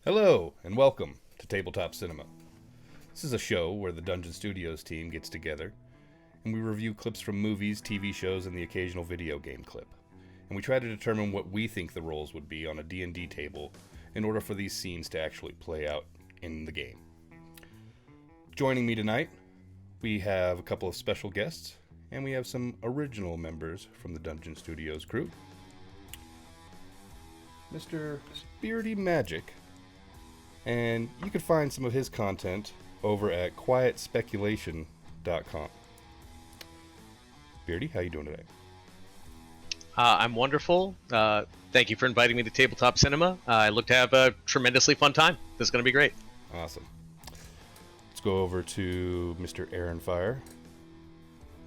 Hello, and welcome to Tabletop Cinema. This is a show where the Dungeon Studios team gets together, and we review clips from movies, TV shows, and the occasional video game clip. And we try to determine what we think the roles would be on a D&D table in order for these scenes to actually play out in the game. Joining me tonight, we have a couple of special guests, and we have some original members from the Dungeon Studios crew. Mr. Beardy Magic. And you can find some of his content over at quietspeculation.com. Beardy, how you doing today? I'm wonderful. Thank you for inviting me to Tabletop Cinema. I look to have a tremendously fun time. This is going to be great. Awesome. Let's go over to Mr. Aaron Fire.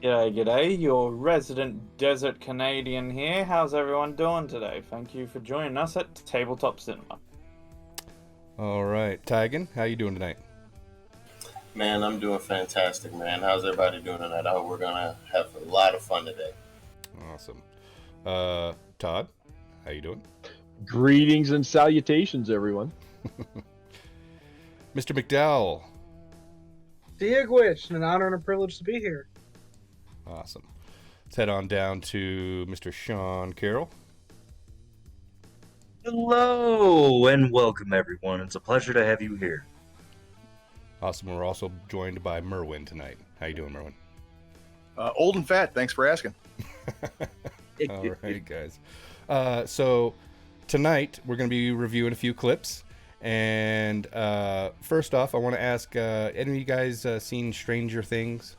G'day, your resident desert Canadian here. How's everyone doing today? Thank you for joining us at Tabletop Cinema. All right, Tygan, how you doing tonight? Man, I'm doing fantastic, man. How's everybody doing tonight? I hope we're gonna have a lot of fun today. Awesome. Todd, how you doing? Greetings and salutations, everyone. Mr. McDowell. Diagwish, an honor and a privilege to be here. Awesome. Let's head on down to Mr. Sean Carroll. Hello and welcome, everyone. It's a pleasure to have you here. Awesome. We're also joined by Merwin tonight. How you doing, Merwin? Old and fat. Thanks for asking. All right, guys. So tonight we're going to be reviewing a few clips. And first off, I want to ask, any of you guys seen Stranger Things?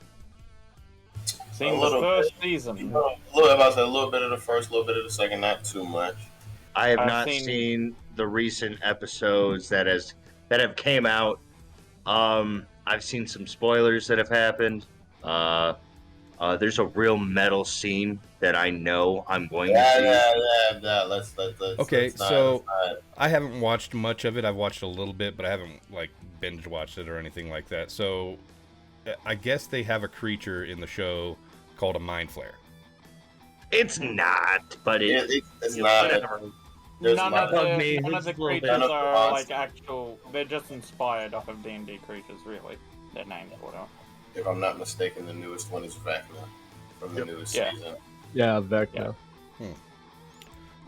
Seen the first season. A little bit of the first, a little bit of the second, not too much. I have not seen the recent episodes that have came out. I've seen some spoilers that have happened. There's a real metal scene that I know I'm going to see. Yeah. Let's Okay, let's not- so let's not- I haven't watched much of it. I've watched a little bit, but I haven't binge watched it or anything like that. So I guess they have a creature in the show called a mind flare. It's not, but it's not. There's None not- of me. the It's a little creatures bit- are like actual. They're just inspired off of D&D creatures, really. Their names, whatever. If I'm not mistaken, the newest one is Vecna from the newest season. Yeah, Vecna.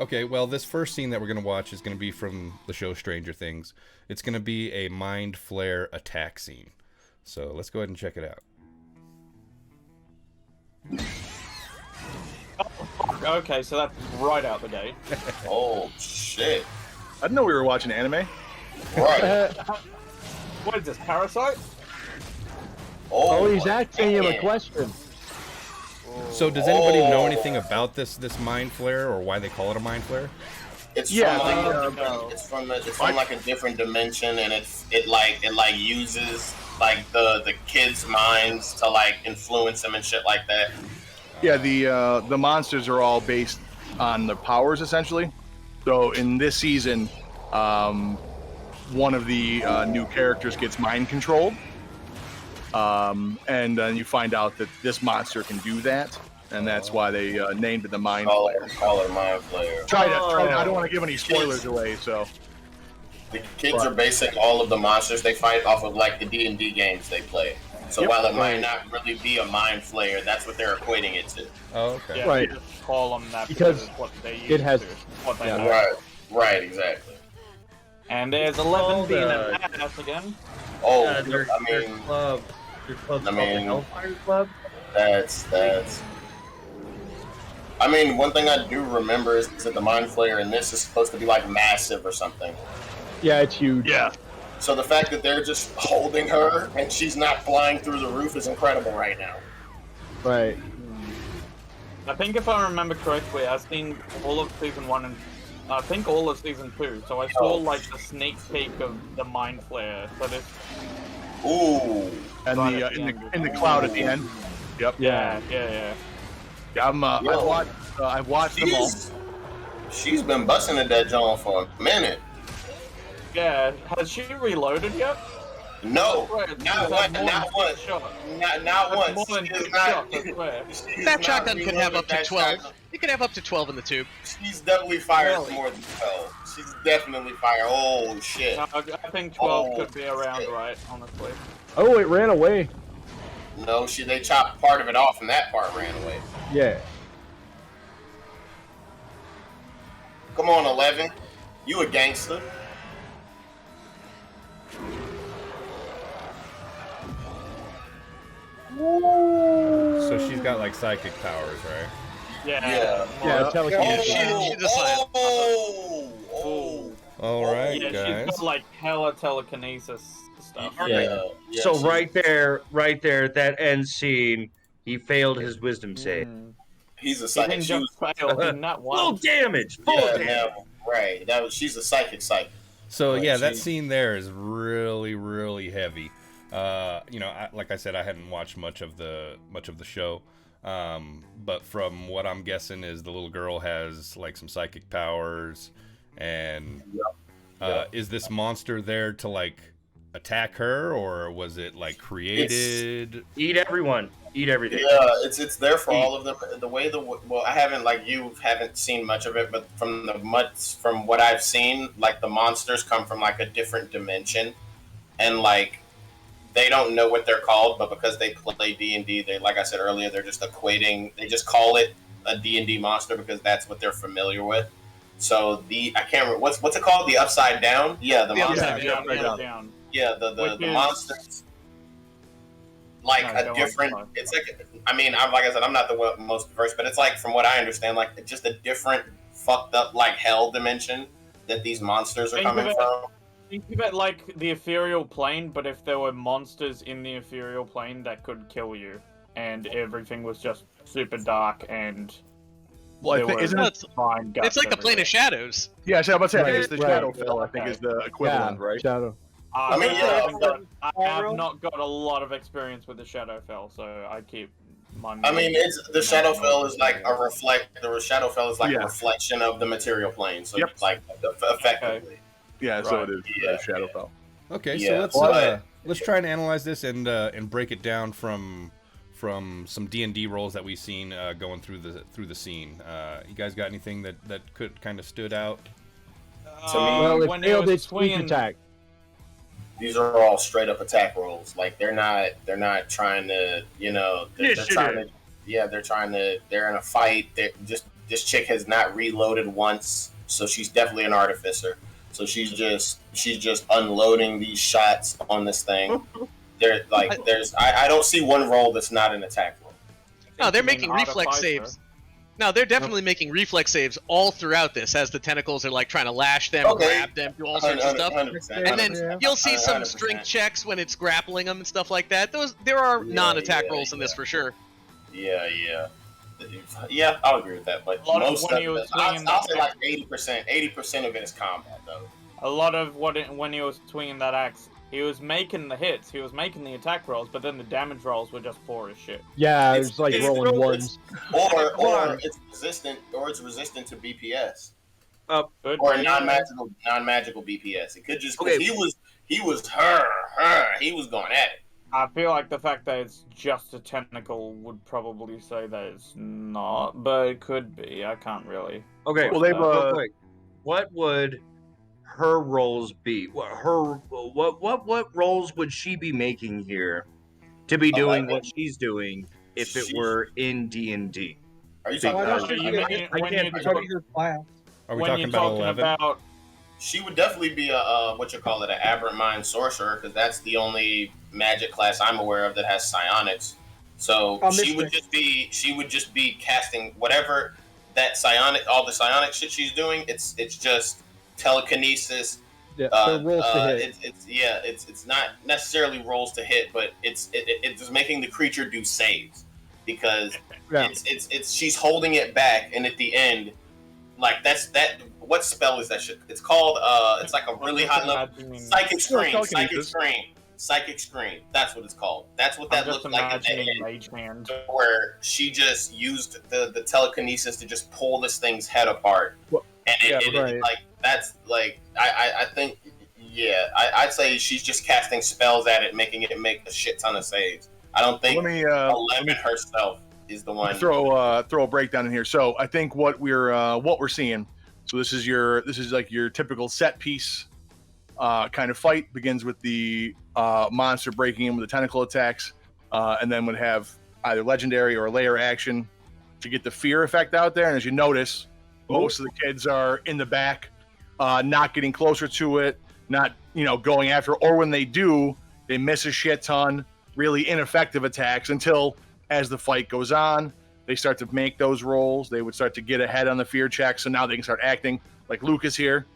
Okay, well, this first scene that we're going to watch is going to be from the show Stranger Things. It's going to be a mind flare attack scene. So let's go ahead and check it out. Okay, so that's right out the gate. Oh shit! I didn't know we were watching anime. Right. What is this, Parasite? Oh, he's my asking him a God. question. So does anybody know anything about this mind flare or why they call it a mind flare? It's Yeah, from it's from like a different dimension, and it uses like the kids' minds to like influence them and shit like that. Yeah, the monsters are all based on their powers, essentially. So in this season, one of the new characters gets mind controlled. And then you find out that this monster can do that, and that's why they named it the Mind Flayer. Call it Mind Flayer. Try to. I don't want to give any spoilers away, so. The kids are basing all of the monsters they fight off of like the D&D games they play. So while it might not really be a Mind Flayer, that's what they're equating it to. Oh, okay. Yeah, Right. they just call them that Because it's what they use it has- to. What they yeah. know. Right, exactly. And there's 11 being the- an ass again. Oh, their I mean, club. Their club's I called mean- the Hellfire Club. that's. I mean, one thing I do remember is that the Mind Flayer in this is supposed to be like massive or something. Yeah, it's huge. Yeah. So the fact that they're just holding her and she's not flying through the roof is incredible right now. Right. I think if I remember correctly, I've seen all of season 1 and I think all of season 2. So I saw like the sneak peek of the Mind Flayer. So this, Ooh. And Right the at the end. in the cloud at the end. Yep. yeah. Yeah, I've watched them all. She's been busting at that John for a minute. Yeah, has she reloaded yet? No, Right, not that's once. more Not than once. shot. Not That's once. more than She is two not- shots, I swear. she is That not shotgun could have up to reloaded 12. that shotgun. You can have up to 12 in the tube. She's definitely fired Really? more than 12. She's definitely fired. Oh shit. No, I think 12 Oh, could be around shit. right, honestly. Oh, it ran away. No, they chopped part of it off, and that part ran away. Yeah. Come on, 11. You a gangster? So she's got like psychic powers, right? Yeah. Yeah, more- telekinesis. she's a scientist. Oh. All right, Yeah, guys. she's got like hella telekinesis stuff. Yeah. So she's- right there, that end scene, he failed his wisdom save. he's a He psychic. didn't She was, just fail, he not Full once. damage. Full yeah, damage. right. She's a psychic. So Right, yeah, that she- scene there is really, really heavy. You know, like I said, I hadn't watched much of the show, but from what I'm guessing is the little girl has like some psychic powers, and is this monster there to like attack her, or was it like created? Eat everyone. Eat everything. Yeah, it's there for all of them. The way I haven't haven't seen much of it, but from what I've seen, like the monsters come from like a different dimension, and like they don't know what they're called, but because they play D&D, they, like I said earlier, they're just equating. They just call it a D&D monster because that's what they're familiar with. So I can't remember what's it called, the upside down. Yeah, the monster. Upside Down. Down. Yeah, the Which is- monsters. Like No, a go on, different. go on. It's like, I mean, like I said, I'm not the most versed, but it's like from what I understand, like just a different fucked up like hell dimension that these monsters are Think of coming it- from. Think of it like the ethereal plane, but if there were monsters in the ethereal plane that could kill you, and everything was just super dark and Well, I there think were isn't Well, it? it's, it's like the plane of shadows. Yeah, I was about to say I think Right, it's the right. Shadowfell. I think is the equivalent, Yeah, right? Shadow. I mean, yeah. I have not got a lot of experience with the Shadowfell, so I keep my. I mean, it's the Shadowfell is like a reflect. The Shadowfell is like Yeah. a reflection of the material plane. So Yep. it's like effectively. Yeah, so Right. it is Yeah. Shadowfell. Okay, Yeah, so but- let's try and analyze this and break it down from some D&D roles that we've seen going through the scene. You guys got anything that could kind of stood out? Well, it when failed was its sneak swinging- attack. These are all straight up attack rolls. Like they're not trying to, they're trying to, they're in a fight. This chick has not reloaded once, so she's definitely an artificer. So she's just unloading these shots on this thing. I don't see one roll that's not an attack roll. No, they're You mean making reflex artificer? saves. No, they're definitely making reflex saves all throughout this as the tentacles are like trying to lash them, Okay. grab them, do all sorts of stuff. 100%, And then 100%, you'll see some 100%. strength checks when it's grappling them and stuff like that. There are Yeah, non-attack yeah, rolls in this yeah. for sure. Yeah, I'll agree with that. But A lot of most when of he was it, I'll swinging say that- like 80% of it is combat though. A lot of when he was swinging that axe, he was making the hits, he was making the attack rolls, but then the damage rolls were just poor as shit. Yeah, It's- it's like it's rolling real- ones. Or on. it's resistant to BPS. Good. Or non-magical BPS. It could just Okay. he was he was going at it. I feel like the fact that it's just a tentacle would probably say that it's not, but it could be. I can't really. Okay. Well, they've, real quick. What would her roles be? What roles would she be making here to be doing what she's doing if it were in D&D? Are you See, talking Why about? don't you You get mean- I when can't you be talk- part of your class? Are we when talking you're about talking 11? about She would definitely be a an aberrant mind sorcerer, because that's the only magic class I'm aware of that has psionics. So Oh, she Mystic. would just be casting whatever that all the psionic shit she's doing. It's just telekinesis. Yeah, so rolls to hit. It's not necessarily rolls to hit, but it's just making the creature do saves, because Yeah. it's she's holding it back, and at the end, like that. What spell is that shit? It's called it's like a really high level psychic screen. Well, Psychic telekinesis. screen. Psychic screen. That's what it's called. That's what I'm that just looks like at the imagining end, Mage Hand. where she just used the telekinesis to just pull this thing's head apart. Well, And right. like that's like I think I'd say she's just casting spells at it, making it make a shit ton of saves. I don't think Let me 11 herself. is the one. Throw a breakdown in here. So I think what we're seeing. So this is like your typical set piece kind of fight. Begins with the monster breaking in with the tentacle attacks, and then would have either legendary or layer action to get the fear effect out there. And as you notice, most of the kids are in the back, not getting closer to it, not going after it, or when they do, they miss a shit ton, really ineffective attacks until as the fight goes on, they start to make those rolls. They would start to get ahead on the fear check, so now they can start acting like Lucas here.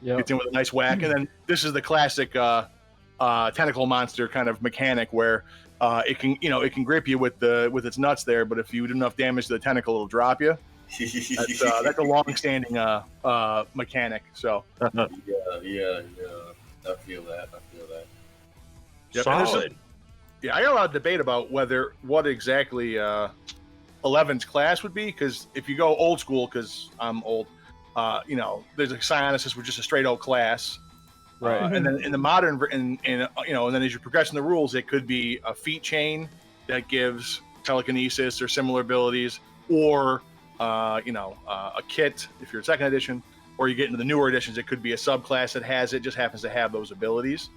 Gets in with a nice whack, and then this is the classic tentacle monster kind of mechanic where it can grip you with its nuts there, but if you do enough damage to the tentacle, it'll drop you. That's a long-standing mechanic. So yeah, I feel that. Yep. Solid. Yeah, I got a lot of debate about what exactly 11's class would be, because if you go old school, because I'm old, there's a Psionicist with just a straight old class, right? And then in the modern, and then as you progress in the rules, it could be a feat chain that gives telekinesis or similar abilities, or a kit if you're second edition, or you get into the newer editions, it could be a subclass that has it, just happens to have those abilities.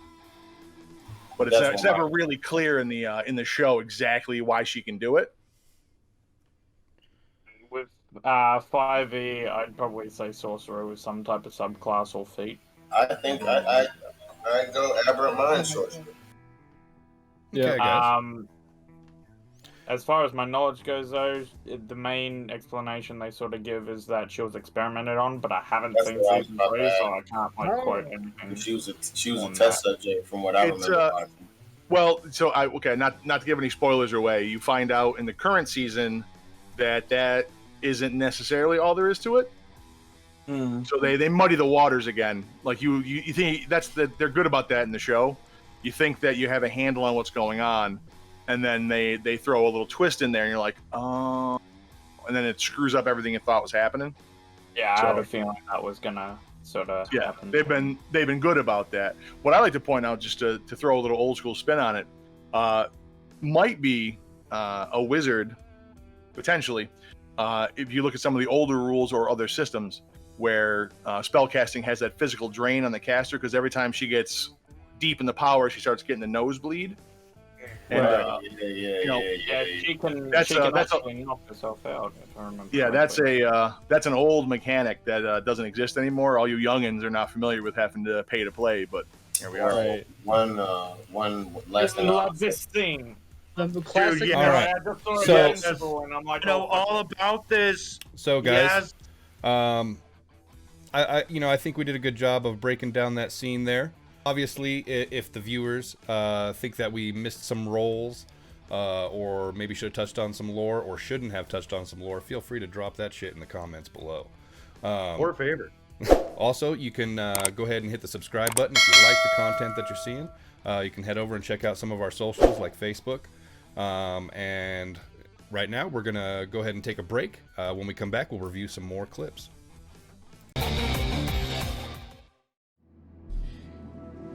But it's never really clear in the show exactly why she can do it. With 5e, I'd probably say sorcerer with some type of subclass or feat. I think I go aberrant mind sorcerer. Yeah. Okay, guys. As far as my knowledge goes, though, the main explanation they sort of give is that she was experimented on, but I haven't seen season 3, so I can't quote anything. She was a test subject from what I remember. Well, so not to give any spoilers away, you find out in the current season that isn't necessarily all there is to it. So they muddy the waters again. Like you think they're good about that in the show. You think that you have a handle on what's going on, and then they throw a little twist in there, and you're like, oh, and then it screws up everything you thought was happening. Yeah, I had a feeling that was gonna sort of happen. They've been good about that. What I like to point out, just to throw a little old school spin on it, might be a wizard potentially. If you look at some of the older rules or other systems where spellcasting has that physical drain on the caster, because every time she gets deep in the power, she starts getting the nosebleed. And, she can actually knock herself out, if I remember. Yeah, that's an old mechanic that doesn't exist anymore. All you youngins are not familiar with having to pay to play, but here we are. Right. One last thing. I love this thing. The classic. Dude, all right. So, and I'm like, all about this. So, guys, I think we did a good job of breaking down that scene there. Obviously, if the viewers think that we missed some roles, or maybe should have touched on some lore, or shouldn't have touched on some lore, feel free to drop that shit in the comments below. Or favorite. Also, you can go ahead and hit the subscribe button if you like the content that you're seeing. You can head over and check out some of our socials like Facebook. And right now, we're going to go ahead and take a break. When we come back, we'll review some more clips.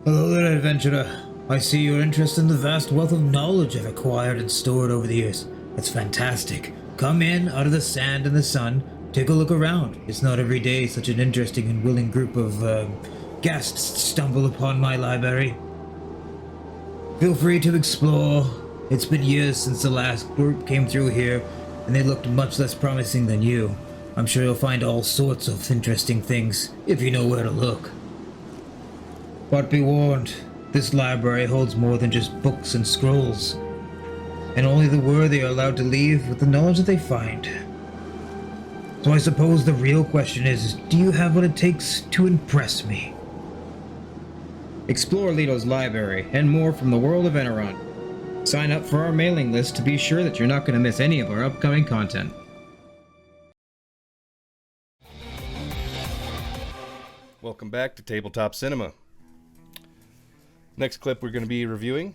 Hello there, adventurer. I see your interest in the vast wealth of knowledge I've acquired and stored over the years. It's fantastic. Come in, out of the sand and the sun, take a look around. It's not every day such an interesting and willing group of guests stumble upon my library. Feel free to explore. It's been years since the last group came through here, and they looked much less promising than you. I'm sure you'll find all sorts of interesting things, if you know where to look. But be warned, this library holds more than just books and scrolls, and only the worthy are allowed to leave with the knowledge that they find. So I suppose the real question is, do you have what it takes to impress me? Explore Leto's library, and more from the world of Eneron. Sign up for our mailing list to be sure that you're not going to miss any of our upcoming content. Welcome back to Tabletop Cinema. Next clip we're going to be reviewing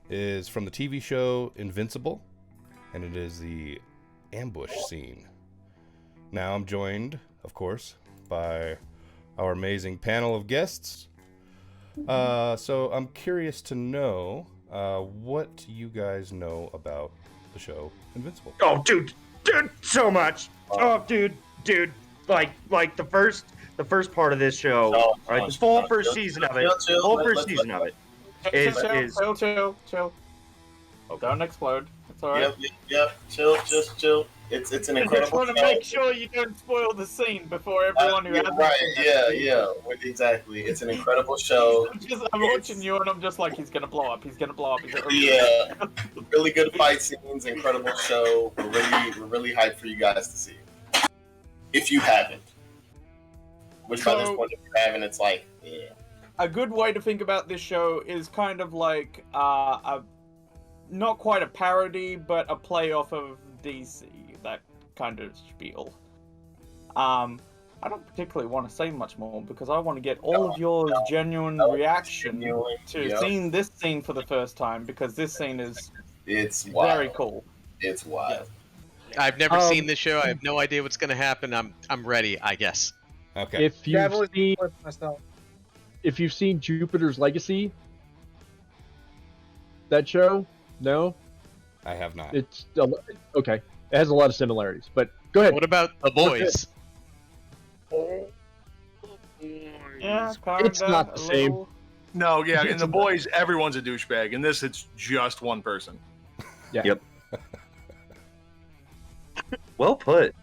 is from the TV show Invincible, and it is the ambush scene. Now I'm joined, of course, by our amazing panel of guests. So I'm curious to know what you guys know about the show Invincible. Oh, dude, so much. Oh, dude, like the first part of this show, all right, the full first season of it, Chill. Don't explode. It's alright. Yep. Chill. It's an incredible. I just want to make sure you don't spoil the scene before everyone who hasn't. Right? Yeah. Exactly. It's an incredible show. I'm watching you and I'm just like, he's gonna blow up. Yeah. Really good fight scenes. Incredible show. We're really hyped for you guys to see. If you haven't, which by this point, if you haven't, it's like, yeah. A good way to think about this show is kind of like not quite a parody, but a play off of DC. That kind of spiel. I don't particularly want to say much more because I want to get all of your genuine reaction to seeing this scene for the first time, because this scene is very cool. It's wild. Yeah. I've never seen this show. I have no idea what's going to happen. I'm ready, I guess. Okay. If you've seen Jupiter's Legacy, that show, no, I have not. It's okay. It has a lot of similarities, but go ahead. What about The Boys? Yeah, it's not the same. No, yeah, in The Boys, everyone's a douchebag. In this, it's just one person. Yeah. Yep. Well put.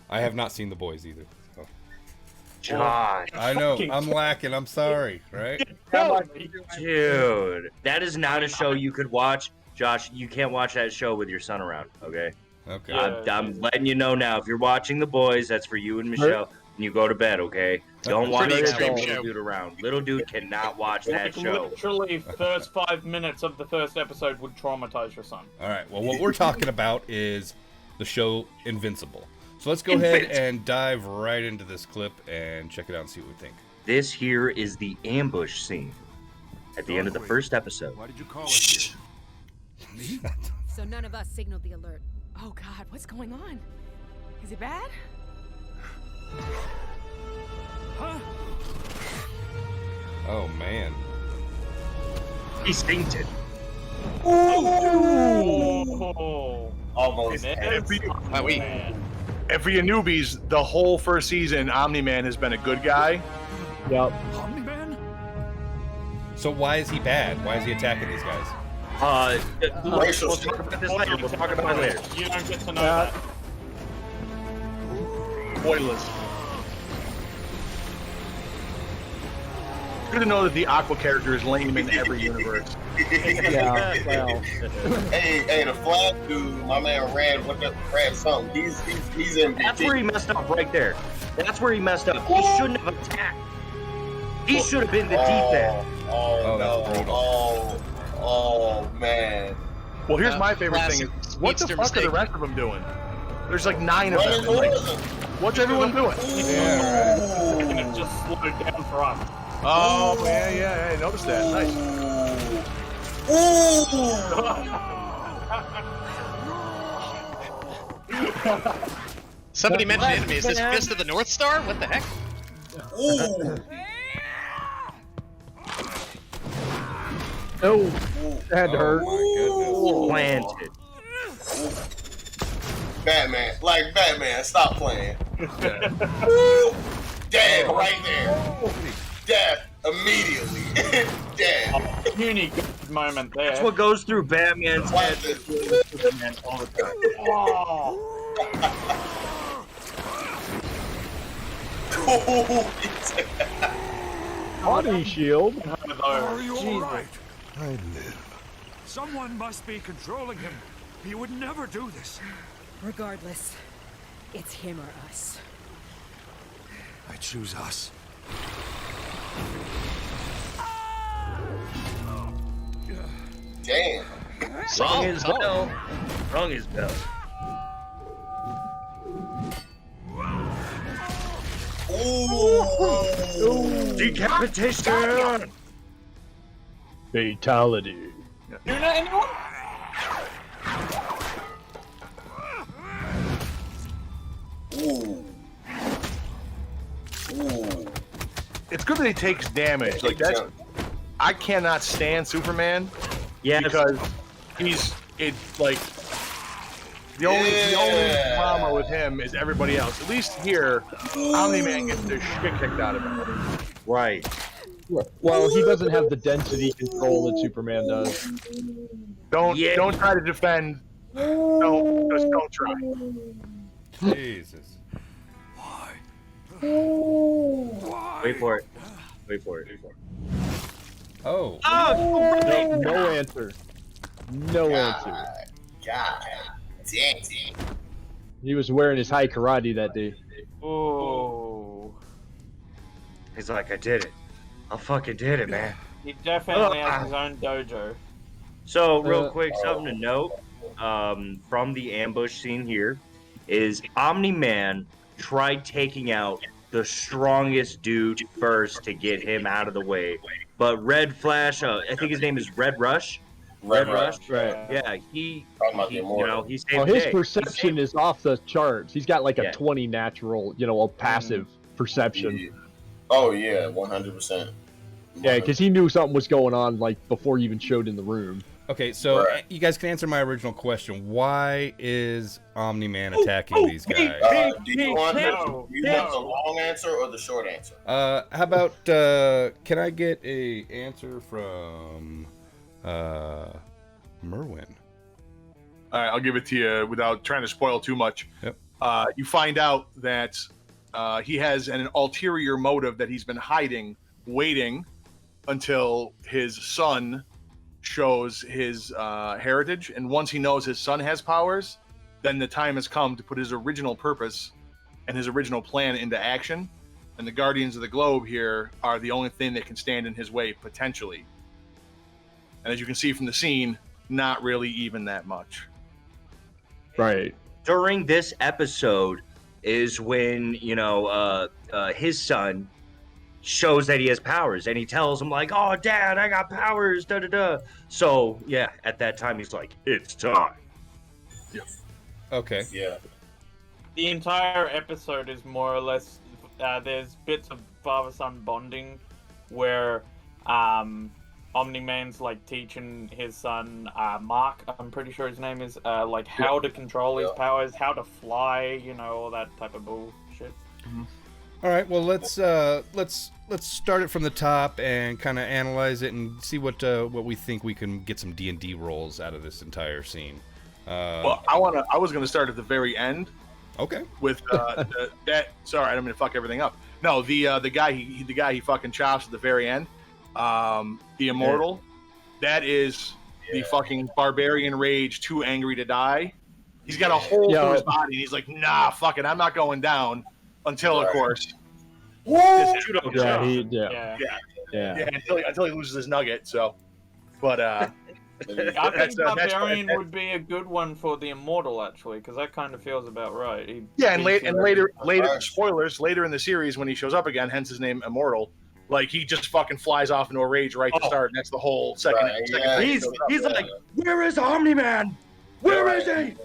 I have not seen The Boys either. So. Josh. I know. I'm lacking. I'm sorry, right? Dude, that is not a show you could watch. Josh, you can't watch that show with your son around, okay? Okay. I'm letting you know now. If you're watching The Boys, that's for you and Michelle. And you go to bed, okay? Don't watch that little dude around. Little dude cannot watch that show. Literally, first 5 minutes of the first episode would traumatize your son. All right. Well, what we're talking about is the show Invincible. So let's go ahead and dive right into this clip and check it out and see what we think. This here is the ambush scene at the end of the first episode. Why did you call us here? Me? So none of us signaled the alert. Oh God, what's going on? Is it bad? Huh? Oh man. He's fainted. Oh. Almost. And for you newbies, the whole first season, Omni Man has been a good guy. Yep. Omni Man? So why is he bad? Why is he attacking these guys? We'll talk about this later. We'll talk about it later. You don't get to know that. Spoilers. Good to know that the Aqua character is lame in every universe. Yeah, well. Hey, the Flash dude, my man Red, something. He's MVP. That's where he messed up right there. That's where he messed up. He shouldn't have attacked. He should have been the defense. That's brutal. Oh man. Well, here's my favorite thing: is what the fuck are the rest of them doing? There's like 9 of them. Like, what's everyone doing? Yeah. And it just slowed down for us. Oh man, yeah, I noticed that. Nice. Somebody mentioned enemy. Is this Fist of the North Star? What the heck? Oh, that had to hurt. Planted. Batman, stop playing. Dead right there. Death immediately. Dead. Unique moment there. That's what goes through Batman's head Superman all the time. Body shield. Are you all right? I live. Someone must be controlling him. He would never do this. Regardless, it's him or us. I choose us. Damn. Rung his bell. Rung his bell. Ooh. Decapitation. Fatality. You're not anyone? Ooh. It's good that he takes damage. Like that's, I cannot stand Superman. Yeah, because he's like The only drama with him is everybody else. At least here, Omni Man gets the shit kicked out of him. Right. Well, he doesn't have the density control that Superman does. Don't try to defend. Don't try. Jesus. Wait for it. Oh. No answer. No answer. God dang. He was wearing his high karate that day. Oh. He's like, I did it. I fucking did it, man. He definitely has his own dojo. So, real quick, something to note from the ambush scene here is Omni Man tried taking out the strongest dude first to get him out of the way. But Red Flash, I think his name is Red Rush. Red Rush. Right. Yeah, he saved his the day. perception is off the charts. He's got like a 20 natural, a passive perception. Oh yeah, 100%. Yeah, because he knew something was going on like before he even showed in the room. Okay, so you guys can answer my original question. Why is Omni Man attacking these guys? Do you want the long answer or the short answer? How about can I get a answer from Merwin? All right, I'll give it to you without trying to spoil too much. Yep. You find out that he has an ulterior motive that he's been hiding, waiting until his son shows his heritage, and once he knows his son has powers, then the time has come to put his original purpose and his original plan into action, and the Guardians of the Globe here are the only thing that can stand in his way, potentially. And as you can see from the scene, not really even that much. Right. During this episode is when, his son shows that he has powers, and he tells him like, "Oh, Dad, I got powers." Da da da. So yeah, at that time he's like, "It's time." Yeah. Okay. Yeah. The entire episode is more or less. There's bits of father-son bonding, where Omni-Man's like teaching his son Mark. I'm pretty sure his name is like how to control his powers, how to fly, all that type of bullshit. Mm-hmm. All right. Well, let's start it from the top and kind of analyze it and see what we think we can get some D&D rolls out of this entire scene. Well, I was gonna start at the very end. Okay. With that. Sorry, I don't mean to fuck everything up. No, the guy he fucking chops at the very end. The Immortal. That is the fucking barbarian rage, too angry to die. He's got a hole through his body, and he's like, "Nah, fuck it, I'm not going down." Until, of course, until he loses his nugget. So, but I think Barbarian would be a good one for the Immortal, actually, because that kind of feels about right. Later, spoilers, later in the series when he shows up again, hence his name Immortal, like he just fucking flies off into a rage right to start, and that's the whole second. He's like, "Where is Omni Man? Where is he?"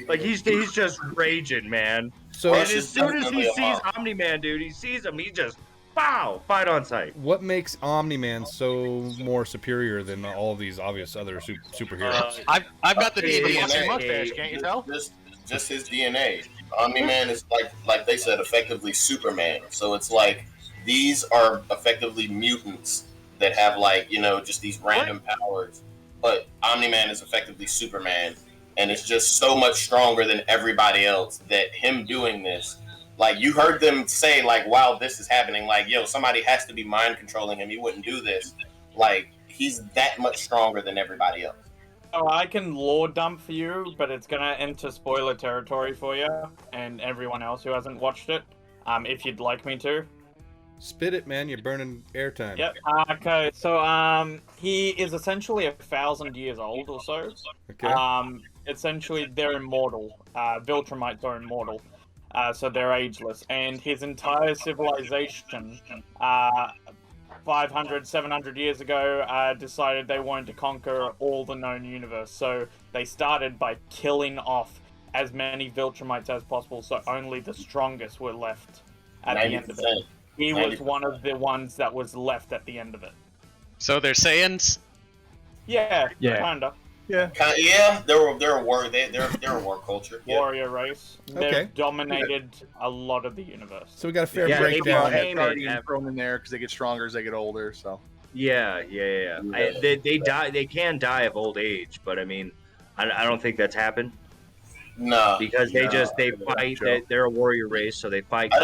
Like he's just raging, man. So and as soon as he sees Omni Man, dude, he sees him, he just fight on sight. What makes Omni Man so more superior than all of these obvious other superheroes? I've got the D&D answer. Mustache, can't you tell? Just his DNA. Omni Man is like they said, effectively Superman. So it's like these are effectively mutants that have just these random powers. But Omni Man is effectively Superman. And it's just so much stronger than everybody else that him doing this, like you heard them say, like, while this is happening, like, yo, somebody has to be mind controlling him. He wouldn't do this. Like, he's that much stronger than everybody else. Oh, I can lore dump for you, but it's gonna enter spoiler territory for you and everyone else who hasn't watched it. If you'd like me to. Spit it, man. You're burning airtime. Yep. Okay. So, he is essentially 1,000 years old or so. Okay. Essentially, they're immortal. Viltrumites are immortal, so they're ageless. And his entire civilization, 500, 700 years ago, decided they wanted to conquer all the known universe. So they started by killing off as many Viltrumites as possible, so only the strongest were left at the end of it. He was one of the ones that was left at the end of it. So they're Saiyans? Yeah. Kinda. Yeah. They're a war culture. Yeah. Warrior race. Okay. They've dominated a lot of the universe. So we got a fair Yeah, breakdown. Guardian thrown in there because they get stronger as they get older. So. Yeah. They die. They can die of old age, but I mean, I don't think that's happened. No, because they fight. They're a warrior race, so they fight. I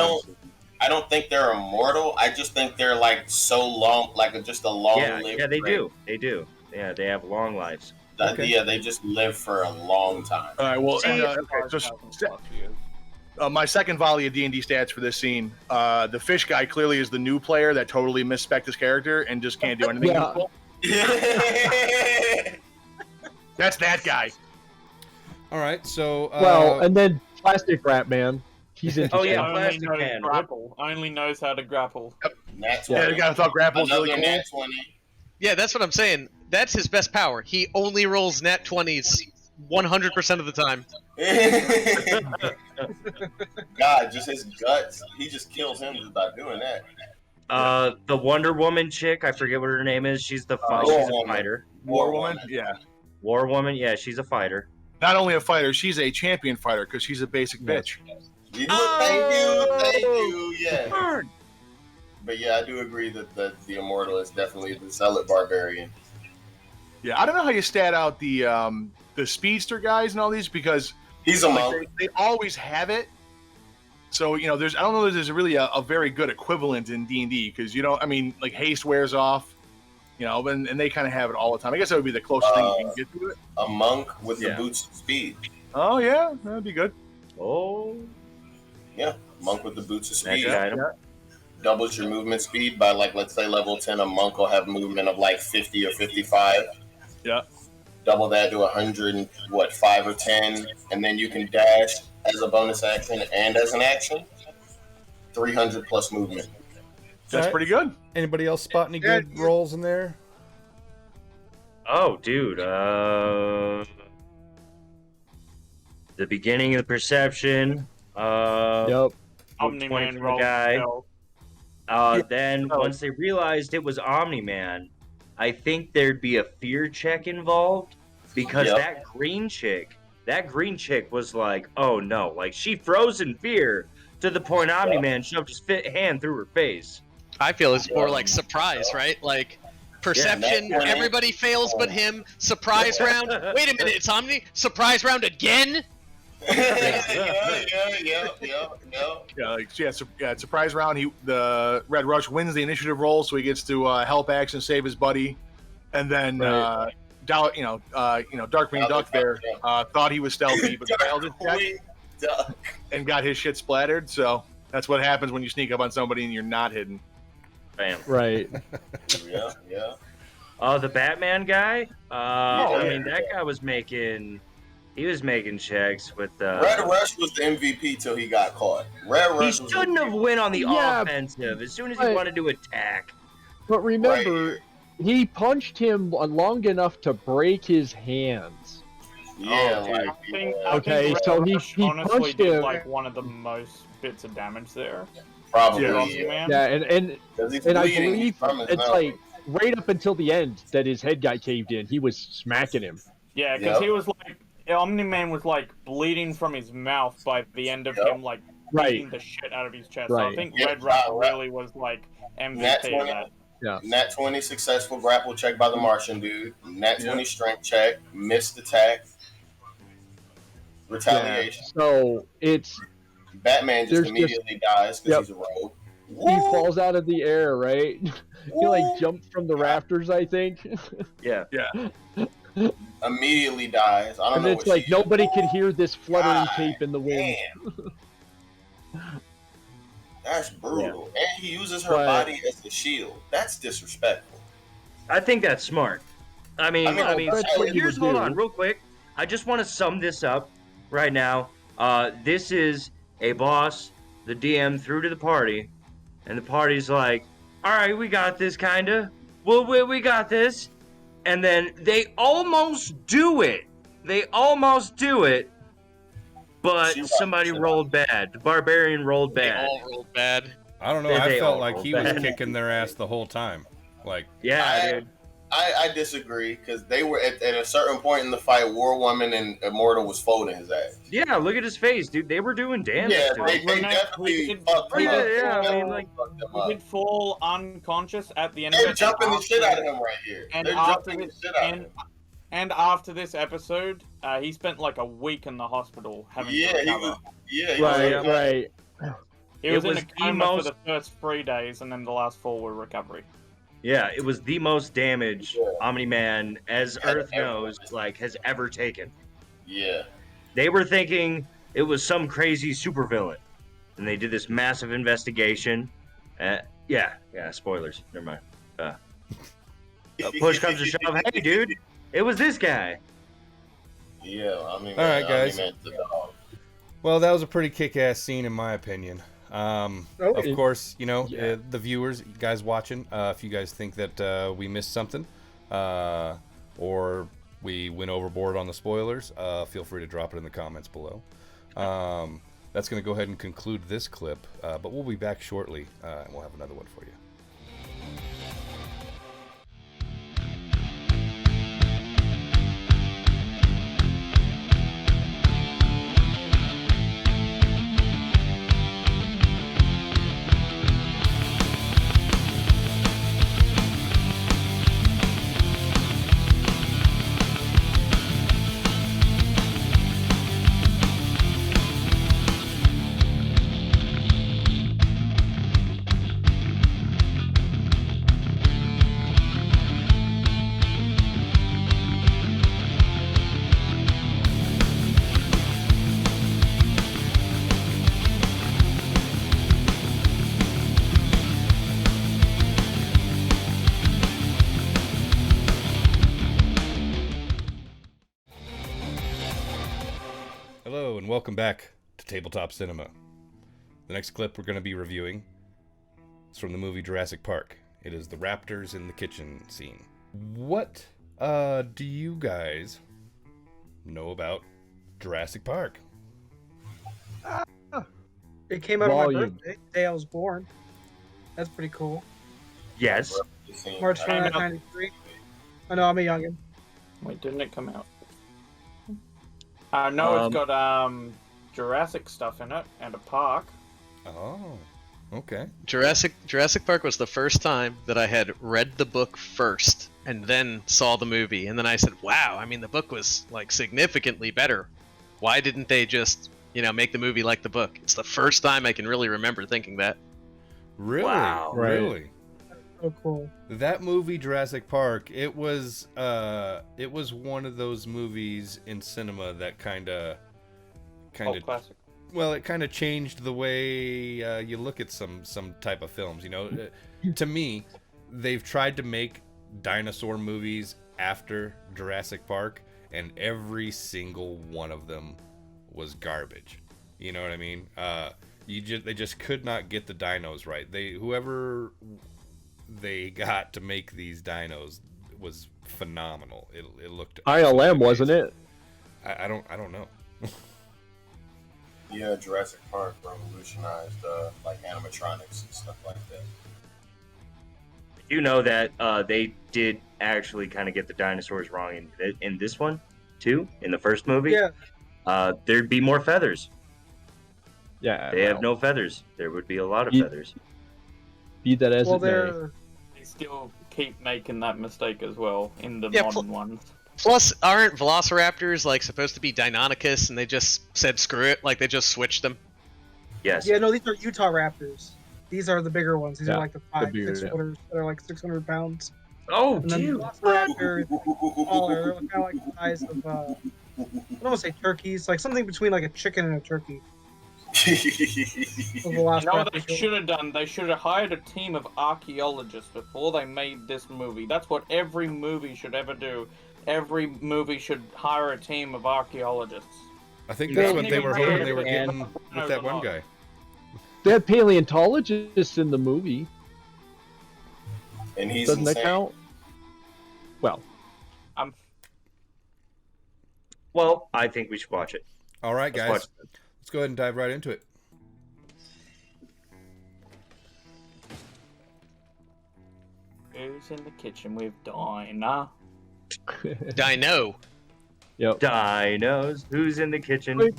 don't think they're immortal. I just think they're like so long, like just a long. Yeah, they do. They do. Yeah, they have long lives. Okay. Yeah, they just live for a long time. All right. Well, my second volley of D&D stats for this scene. The fish guy clearly is the new player that totally misspec'd his character and just can't do anything useful. That's that guy. All right. So. And then Plastic Rat Man. He's interesting. Plastic Man. Only knows how to grapple. Yep. The guy who thought grapple was really cool. Nat 20. Yeah, that's what I'm saying. That's his best power. He only rolls nat 20s 100% of the time. God, just his guts. He just kills him just by doing that. The Wonder Woman chick, I forget what her name is. She's she's a fighter. War Woman? Yeah. War Woman, yeah, she's a fighter. Not only a fighter, she's a champion fighter because she's a basic bitch. Thank you. Yeah. Burn. But yeah, I do agree that the Immortal is definitely the Zealot Barbarian. Yeah, I don't know how you stat out the speedster guys and all these because he's a monk. They always have it. So I don't know that there's really a very good equivalent in D&D because like haste wears off, and they kind of have it all the time. I guess that would be the closest thing you can get to it. A monk with the boots of speed. Oh yeah, that'd be good. Oh. Yeah, monk with the boots of speed. Yeah. Doubles your movement speed by let's say level 10. A monk will have movement of 50 or 55. Yeah. Double that to 100 5 or 10, and then you can dash as a bonus action and as an action. 300 plus movement. That's pretty good. Anybody else spot any good rolls in there? Oh, dude. The beginning of the perception. Yep. Omni Man roll. Guy. Then once they realized it was Omni Man, I think there'd be a fear check involved because that green chick was like, oh no, she froze in fear to the point Omni Man shoved his hand through her face. I feel it's more like surprise, right? Perception, everybody fails but him. Surprise round. Wait a minute, it's Omni. Surprise round again. Surprise round. The Red Rush wins the initiative roll, so he gets to help action save his buddy, and then Darkwing Duck there thought he was stealthy, but failed his check and got his shit splattered. So that's what happens when you sneak up on somebody and you're not hidden. Bam. Right. Yeah. The Batman guy. That guy was making. He was making checks with Red Rush was the MVP till he got caught. He shouldn't have went on the offensive as soon as he wanted to attack. But remember, he punched him long enough to break his hands. Yeah, I think so he honestly punched did him one of the most bits of damage there. Probably. Man. Yeah, and I believe it's right up until the end that his head got caved in. He was smacking him. Yeah, because he was Omni Man was bleeding from his mouth by the end of him beating the shit out of his chest. Right. So I think Red Rush really was MVP of that. Yeah. Nat 20 successful grapple check by the Martian dude. Nat 20 strength check, missed attack, retaliation. Yeah. So it's Batman just immediately dies because he's a rogue. He falls out of the air, right? He jumped from the rafters, I think. Yeah. Immediately dies. I don't know. It's nobody could hear this fluttering tape in the wind. That's brutal. And he uses her body as a shield. That's disrespectful. I think that's smart. I mean, hold on, real quick. I just want to sum this up right now. This is a boss, the DM threw to the party, and the party's like, all right, we got this, kinda. Well, we got this. And then they almost do it. But somebody rolled bad. The barbarian rolled bad. They all rolled bad. I don't know. I felt like he was kicking their ass the whole time. Yeah, dude. I disagree because they were at a certain point in the fight, War Woman and Immortal was folding his ass. Yeah, look at his face, dude. They were doing damage. Yeah, to they him. definitely fucked him up. Yeah. I mean, like, he did fall unconscious at the end they're of it. jumping the shit out of him right here. And They're after jumping this, the shit out of him. and after this episode, he spent like a week in the hospital having to recover. Right. He was It in was a the coma most- for the first 3 days, and then the last 4 were recovery. Yeah, it was the most damage Omni Man, as Earth knows, like has ever taken. Yeah. They were thinking it was some crazy supervillain, and they did this massive investigation. Yeah, spoilers. Never mind. Push comes to shove. Hey, dude, it was this guy. Yeah, I mean, All right, guys. the dog. Well, that was a pretty kick-ass scene, in my opinion. Of course, the viewers, you guys watching, if you guys think that we missed something, or we went overboard on the spoilers, feel free to drop it in the comments below. That's going to go ahead and conclude this clip, but we'll be back shortly, and we'll have another one for you. Hello and welcome back to Tabletop Cinema. The next clip we're going to be reviewing is from the movie Jurassic Park. It is the raptors in the kitchen scene. What do you guys know about Jurassic Park? It came out on my Volume. birthday, the day I was born. That's pretty cool. Yes. March 1993. I know, I'm a youngin. Wait, didn't it come out? No, it's got Jurassic stuff in it and a park. Oh, okay. Jurassic Park was the first time that I had read the book first and then saw the movie, and then I said, "Wow, I mean the book was like significantly better. Why didn't they just, make the movie like the book?" It's the first time I can really remember thinking that. Really? Wow. Really? So cool. That movie Jurassic Park, it was one of those movies in cinema that kind of Classic. well, it kind of changed the way you look at some type of films, To me, they've tried to make dinosaur movies after Jurassic Park, and every single one of them was garbage. You know what I mean? They just could not get the dinos right. Whoever they got to make these dinos was phenomenal. It looked ILM, wasn't it? I don't know. Yeah, Jurassic Park revolutionized like animatronics and stuff like that. You know that they did actually kind of get the dinosaurs wrong in this one too. In the first movie, there'd be more feathers. Yeah, They have no feathers. There would be a lot of feathers. Be that as it may. They still keep making that mistake as well in the Yeah, modern ones. Plus, aren't velociraptors like supposed to be Deinonychus, and they just said screw it, like they just switched them? Yes. Yeah, no, these are Utah Raptors. These are the bigger ones. These Yeah, are like the bigger, 6 yeah. footers that are like 600 pounds. Oh, And then the dude. Velociraptor is smaller. They're kind of like the size of, I don't want to say turkeys, like something between like a chicken and a turkey. You know what they should have done? They should have hired a team of archaeologists before they made this movie. That's what every movie should ever do. Every movie should hire a team of archaeologists. I think that's what they were hoping they were getting with that one guy. They had paleontologists in the movie. And he's Doesn't that insane. count? Well, Well, I think we should watch it. All right, Let's guys. watch Let's go ahead and dive right into it. Who's in the kitchen with Dinah? Dino. Yep. Dinos. Who's in the kitchen? Wait.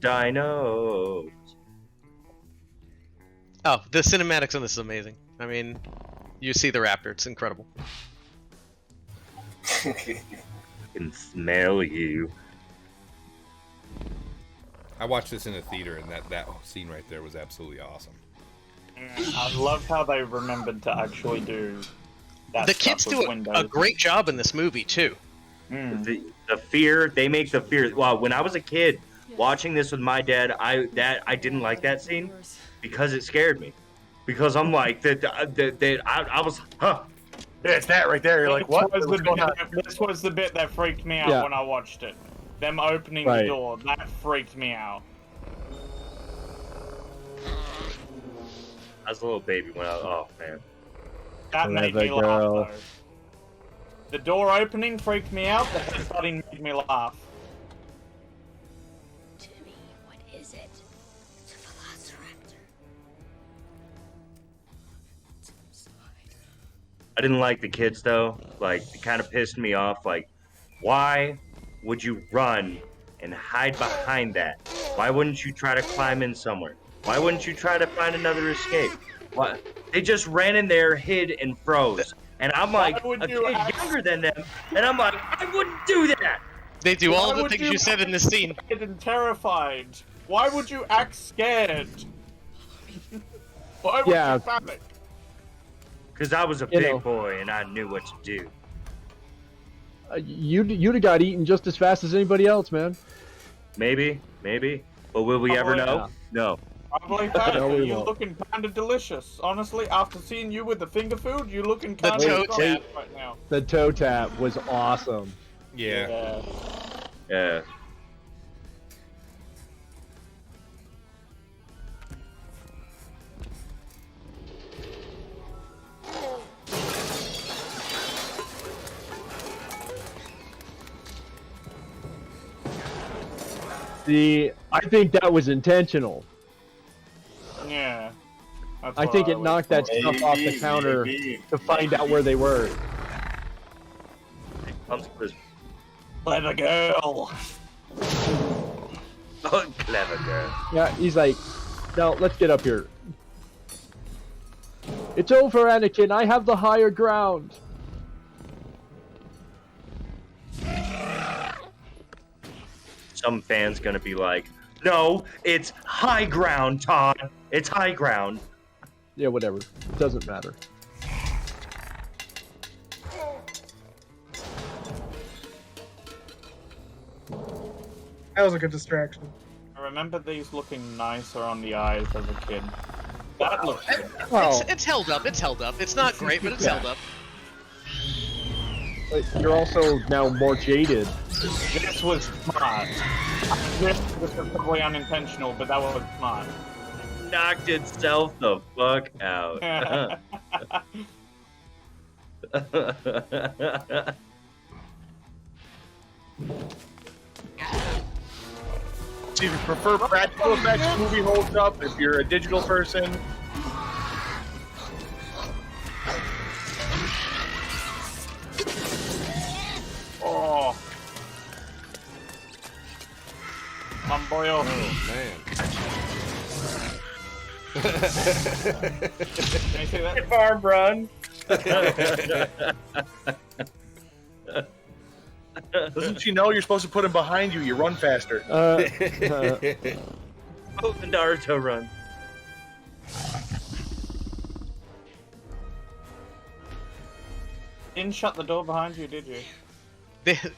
Dinos. Oh, the cinematics on this is amazing. I mean, you see the raptor; it's incredible. I can smell you. I watched this in a theater, and that scene right there was absolutely awesome. I love how they remembered to actually do that. The kids do a great job in this movie too. The fear, they make the fear. Well, when I was a kid watching this with my dad, I didn't like that scene because it scared me. Because I'm like I was Yeah, it's that right there. You're like, what? This was the bit that freaked me out when I watched it. Them opening the door, that freaked me out. I was a little baby when oh man. That made me laugh though. The door opening freaked me out, the headbutting made me laugh. Timmy, what is it? It's a velociraptor. It's inside. I didn't like the kids though. Like it kind of pissed me off. Like, why would you run and hide behind that? Why wouldn't you try to climb in somewhere? Why wouldn't you try to find another escape? What? They just ran in there, hid, and froze. And I'm like, a kid younger than them, and I'm like, I wouldn't do that. They do all the things you said in this scene. And terrified. Why would you act scared? Why would you panic? Because I was a big boy and I knew what to do. You'd have got eaten just as fast as anybody else, man. Maybe. But will we ever know? No. Probably fast. You're looking kinda delicious. Honestly, after seeing you with the finger food, you're looking kinda delicious right now. The toe tap was awesome. Yeah. See, I think that was intentional. Yeah. I think it knocked that stuff off the counter to find out where they were. Clever girl. Oh, clever girl. Yeah, he's like, no, let's get up here. It's over, Anakin. I have the higher ground. Some fan's gonna be like, no, it's high ground, Todd. It's high ground. Yeah, whatever. Doesn't matter. That was a good distraction. I remember these looking nicer on the eyes as a kid. That looks good. It's held up. It's held up. It's not great, but it's held up. But you're also now more jaded. This was smart. This was probably unintentional, but that was smart. Knocked itself the fuck out. See, if you prefer practical effects, the movie holds up. If you're a digital person, oh, Mamboyo. Oh man. Can you see that? Farm run. doesn't she know you're supposed to put him behind you? You run faster. Oh, the Naruto run. Didn't shut the door behind you, did you?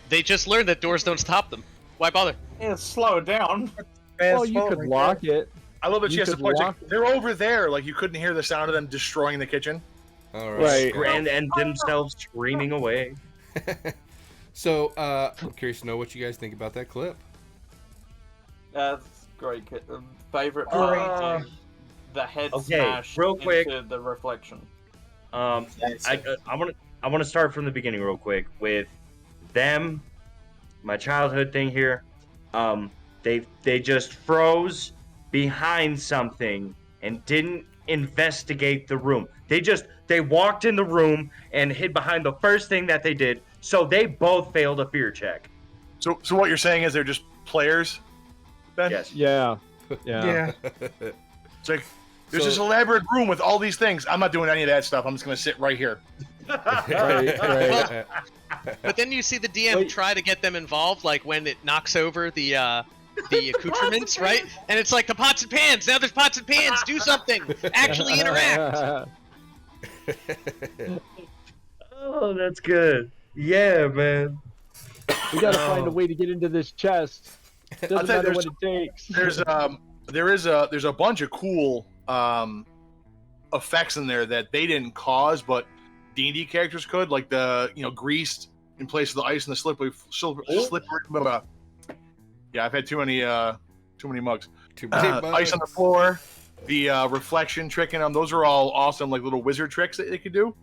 They just learned that doors don't stop them. Why bother? Yeah, slow it down. Well, you could lock it. I love that she You has to could point. lock- Like, they're over there. Like you couldn't hear the sound of them destroying the kitchen. All right. And themselves screaming away. So, I'm curious to know what you guys think about that clip. That's great. Favorite part, the head smash real quick. into the reflection. I want to start from the beginning real quick with them. My childhood thing here. They just froze behind something and didn't investigate the room. They walked in the room and hid behind the first thing that they did. So they both failed a fear check. So what you're saying is they're just players, Ben? Yes. Yeah. It's like there's this elaborate room with all these things. I'm not doing any of that stuff. I'm just gonna sit right here. right. But then you see the DM try to get them involved, like when it knocks over the accoutrements, right? And it's like the pots and pans. Now there's pots and pans. Do something. Actually interact. Oh, that's good. Yeah, man. We gotta find a way to get into this chest. Doesn't matter what it takes. There's a bunch of cool effects in there that they didn't cause, but D&D characters could, like the greased in place of the ice and the slippery. Yeah, I've had too many mugs. Ice on the floor, the reflection trick in them. Those are all awesome, like little wizard tricks that they could do.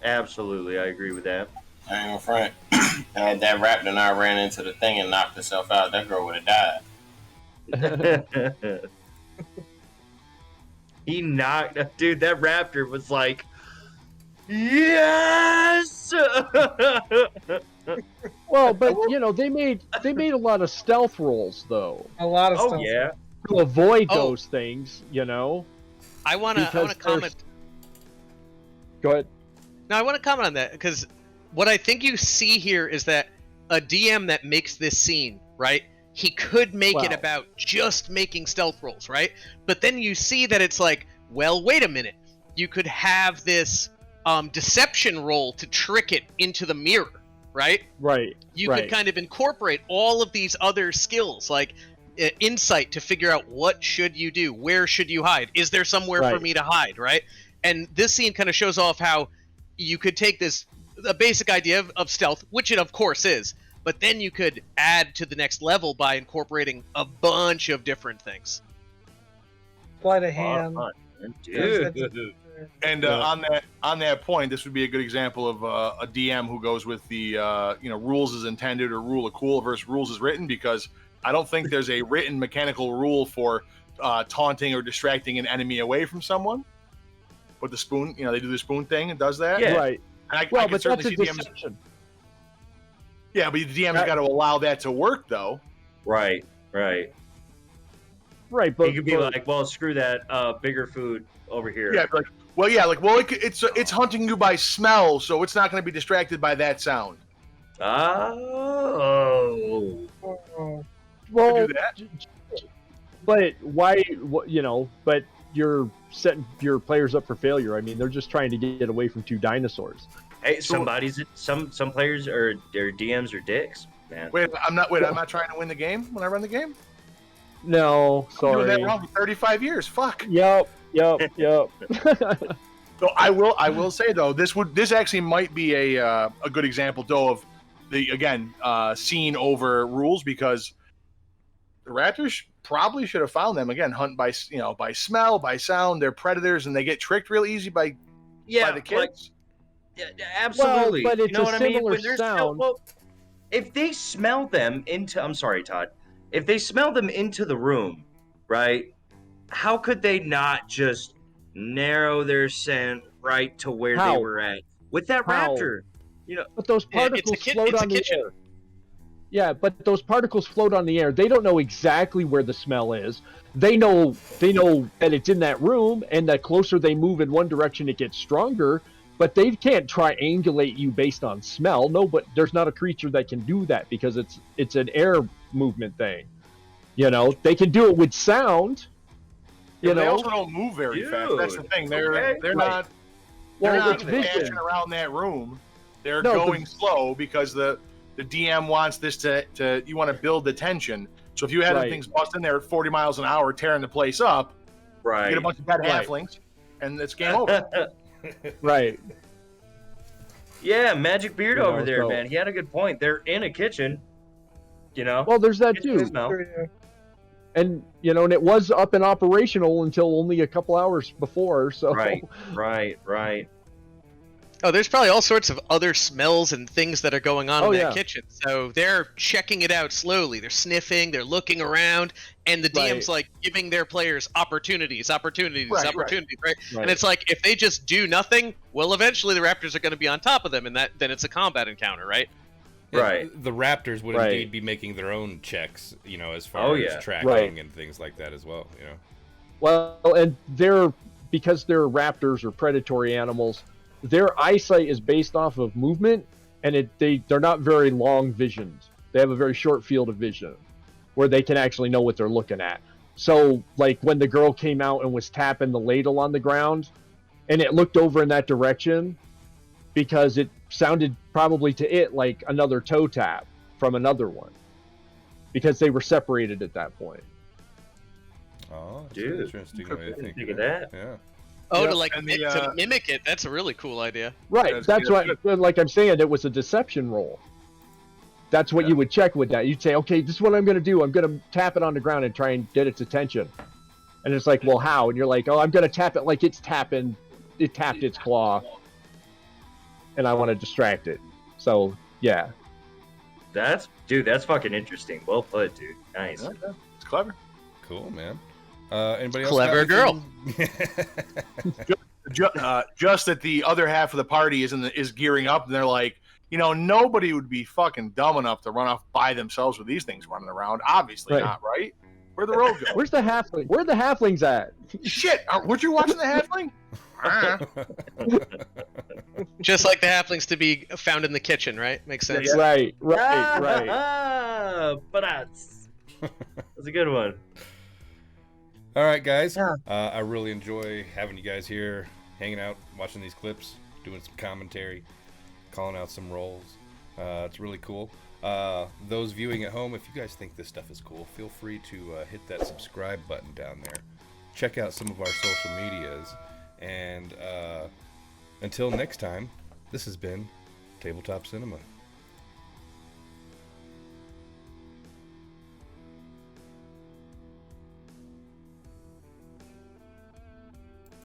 Absolutely, I agree with that. I ain't gonna front. Had that raptor and I ran into the thing and knocked herself out, that girl would have died. He knocked, dude. That raptor was like, yes. Well, but they made a lot of stealth rolls though. A lot of stealth. Yeah. To avoid those things, I wanna comment. Go ahead. No, I want to comment on that because what I think you see here is that a DM that makes this scene, right? He could make it about just making stealth rolls, right? But then you see that it's like, well, wait a minute. You could have this deception roll to trick it into the mirror, right? Right. You could kind of incorporate all of these other skills, like insight to figure out what should you do, where should you hide, is there somewhere for me to hide, right? And this scene kind of shows off how you could take a basic idea of stealth, which it of course is, but then you could add to the next level by incorporating a bunch of different things. Sleight of hand. And on that point, this would be a good example of a DM who goes with the rules as intended or rule of cool versus rules as written, because I don't think there's a written mechanical rule for taunting or distracting an enemy away from someone. But the spoon, they do the spoon thing and does that. Yeah. Right. And I but can certainly that's a see deception. DMs. Yeah, but the DM's got to allow that to work, though. Right. Right, But he could be like, well, screw that, bigger food over here. Yeah, it's hunting you by smell, so it's not going to be distracted by that sound. Oh. Well, do that. But why? But you're setting your players up for failure. I mean, they're just trying to get away from two dinosaurs. Hey, some players or their DMs are dicks, man. I'm not trying to win the game when I run the game. No, sorry. I'm doing that wrong for 35 years. Fuck. Yep. So I will say though, this actually might be a good example though of the scene over rules, because the raptors probably should have found them again. Hunt by smell, by sound. They're predators and they get tricked real easy by the kids. Absolutely. Well, but it's you know a what I mean? similar When they're sound. If they smell them into, I'm sorry, Todd. If they smell them into the room, right? How could they not just narrow their scent right to where they were at with that raptor? But those particles float on the air. Yeah, but those particles float on the air. They don't know exactly where the smell is. They know that it's in that room, and the closer they move in one direction, it gets stronger. But they can't triangulate you based on smell. No, but there's not a creature that can do that because it's an air movement thing. They can do it with sound. They also don't move very fast. That's the thing. They're not. They're not dashing around that room. They're going slow because the DM wants this to. You want to build the tension. So if you had things bust in there at 40 miles an hour, tearing the place up, you get a bunch of dead halflings, and it's game over. Right. Yeah, Magic Beard over there, man. He had a good point. They're in a kitchen. Well, there's that too. And and it was up and operational until only a couple hours before. So right. Oh, there's probably all sorts of other smells and things that are going on in that kitchen. So they're checking it out slowly. They're sniffing, they're looking around, and the DM's like giving their players opportunities, right? And it's like, if they just do nothing, well, eventually the raptors are going to be on top of them, and then it's a combat encounter, right? Right. The raptors would indeed be making their own checks, as far as tracking and things like that as well, Well, and because they're raptors or predatory animals, their eyesight is based off of movement, and they're not very long visioned. They have a very short field of vision where they can actually know what they're looking at. So, like, when the girl came out and was tapping the ladle on the ground, and it looked over in that direction, because it sounded probably to it like another toe tap from another one, because they were separated at that point. Oh, that's an interesting way to think of that. Yeah. Oh, to mimic it, that's a really cool idea. Right, that's why, like I'm saying, it was a deception roll. That's what you would check with that. You'd say, okay, this is what I'm going to do. I'm going to tap it on the ground and try and get its attention. And it's like, well, how? And you're like, oh, I'm going to tap it like it tapped its claw. And I want to distract it. So, yeah. That's fucking interesting. Well put, dude. Nice. Yeah, it's clever. Cool, man. Anybody else? Clever girl. Just that the other half of the party is gearing up, and they're like, nobody would be fucking dumb enough to run off by themselves with these things running around. Obviously not, right? Where'd the road go? Where's the halfling? Where are the halflings at? Shit! Weren't you watching the halfling? Just like the halflings to be found in the kitchen, right? Makes sense. Right. But that's a good one. All right, guys. I really enjoy having you guys here, hanging out, watching these clips, doing some commentary, calling out some roles. It's really cool. Those viewing at home, if you guys think this stuff is cool, feel free to hit that subscribe button down there. Check out some of our social medias. And until next time, this has been Tabletop Cinema.